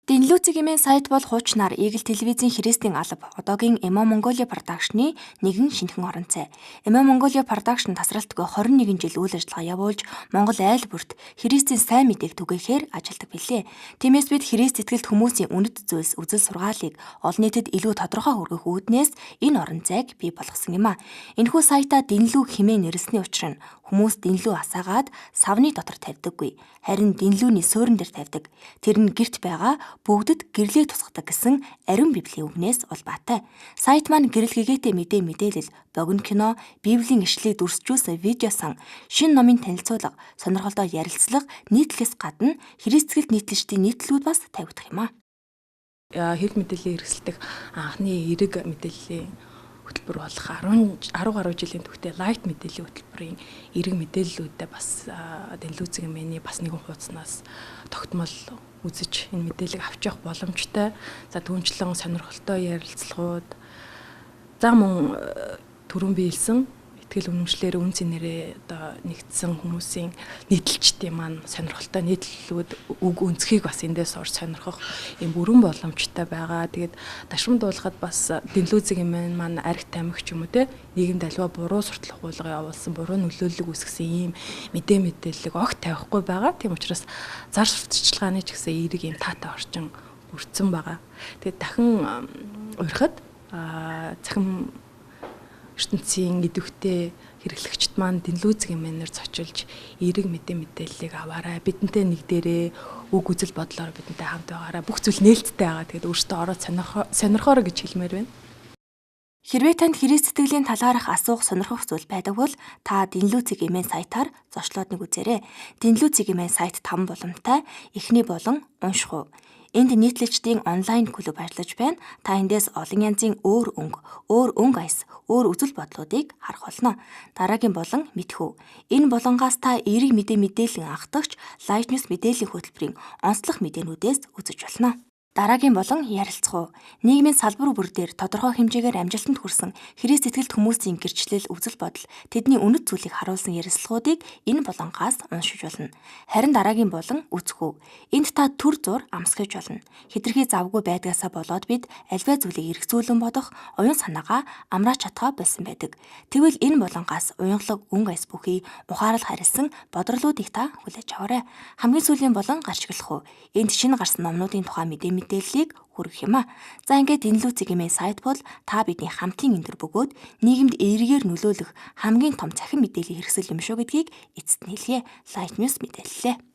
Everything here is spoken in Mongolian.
Дэнлүү цэгийн сайт бол хуучнаар Eagle телевизийн Христийн алба, одоогийн Emo Mongolia Production-ы нэгэн шинэхэн орон зай. Emo Mongolia Production тасралтгүй 21 жил үйл ажиллагаа явуулж, Монгол айл бүрт Христийн сайн мэдээг түгээхээр ажилладаг билээ. Тиймээс бид Христ итгэлт хүмүүсийн үнэт зүйлс, үзэл сургаалыг олон нийтэд илүү тодорхой хүргэх үүднээс энэ орон зайг бий болгосон юм а. Энэхүү сайтаа Дэнлүү хэмээн нэрлэсний учир нь хүмүүс Дэнлүү асаагаад савны дотор тавьдаггүй. Харин Дэнлүүний суурин дээр тавьдаг. Тэр нь гэрт байгаа бүгдэд гэрлээ тусгадаг гэсэн ариун библийн үгнээс улбаатай. Сайт маань гэрэл гэгээтэй мэдээлэл, богино кино, библийн ишлэлийг дүрсжүүлсэн видео сан, шинэ номын танилцуулга, сонирхолтой ярилцлага, нийтлэлээс гадна Христэд нийтлэлчдийн нийтлүүд бас тавигдах юм а. Хэвлэл мэдээллийн хэрэгсэлдэх анхны эерэг мэдээллийн хөтөлбөр болох 10 гаруй жилийн түүхтэй лайт мэдээллийн хөтөлбөрийн эерэг мэдээллүүдээ бас Дэнлүү цэгийн бас нэгэн хуудаснаас тогтмол үзэж энэ мэдээллийг авч явах боломжтой. За түүнчлэн сонирхолтой ярилцлагууд, за мөн түрүүн биелсэн итгэл үнэмшлэр үн цэнээрээ одоо нэгдсэн хүмүүсийн нийтлэлчдийн маань сонирхолтой нийтлэлүүд үг өнцгийг бас эндээс орж сонирхох юм бүрэн боломжтой байгаа. Тэгээд дашрам дуулахад бас Дэнлүү цэгийн маань архит тамхи ч юм уу те нийгэмд аливаа буруу сурталчилга хуулга явуулсан, буруу нөлөөллөг үүсгэсэн ийм мэдээллийг огт тавихгүй байгаа. Тийм учраас зар сурталчилгааны ч гэсэн эерэг ийм таатай орчин бүрдсэн байгаа. Тэгээд дахин урихад цахим ертөнцийн идэвхтэй хэрэглэгчд маань Дэнлүү цэгийн мэнээр зочилж эерэг мэдээллийг аваарай. Бидэнтэй нэг дээрээ үг үзэл бодлоор бидэнтэй хамт байгаарай. Бүх зүйл нээлттэй байгаа. Тэгээд өөртөө ороод сонирхоорой гэж хэлмээр байна. Хэрвээ танд Христ сэтгэлийн талаарх асуух сонирхох зүйл байдаг бол та Дэнлүү цэгийн сайтаар зочлоод нэг үзээрэй. Дэнлүү цэгийн сайт 5 боломжтой. Эхний болон унших уу. Энд нийтлэгчдийн онлайн клуб ажиллаж байна. Та эндээс олон янзын өөр өнгө аяс, өөр үзэл бодлуудыг харах болно. Дараагийн болон мэдэх үү. Энэ болонгоос та эерэг мэдээллийн анхдагч Light News мэдээллийн хөтөлбөрийн онцлог мэдээнүүдээс үзэж болно. Дараагийн болон ярилцах уу. Нийгмийн салбар бүр дээр тодорхой хэмжээгээр амжилтанд хүрсэн Христ итгэлт хүмүүсийн гэрчлэл, үзэл бодол, тэдний үнэт зүйлийг харуулсан ярилцлагуудыг энэ болонгоос уншиж болно. Харин дараагийн болон үзэх үү. Энд та төр зур амсгаж болно. Хэтэрхий завгүй байдгаасаа болоод бид альваа зүйлийг эргцүүлэн бодох оюун санаагаа амрааж чадхаа болсон байдаг. Тэгвэл энэ болонгоос уянгалаг өнгө аяс бүхий ухаарал харилсан бодролуудыг та хүлээж аваарай. Хамгийн сүүлийн болон гарчиглах уу. Энд шинэ гарсан номнуудын тухай мэдээллийг хүргэх юм а. За ингээд Дэнлүү цэгийн сайт бол та бидний хамтын эндэр бөгөөд нийгэмд эергээр нөлөөлөх хамгийн том цахим мэдээллийн хэрэгсэл юм шүү гэдгийг эцэст нийлье. Light News мэдээллээ.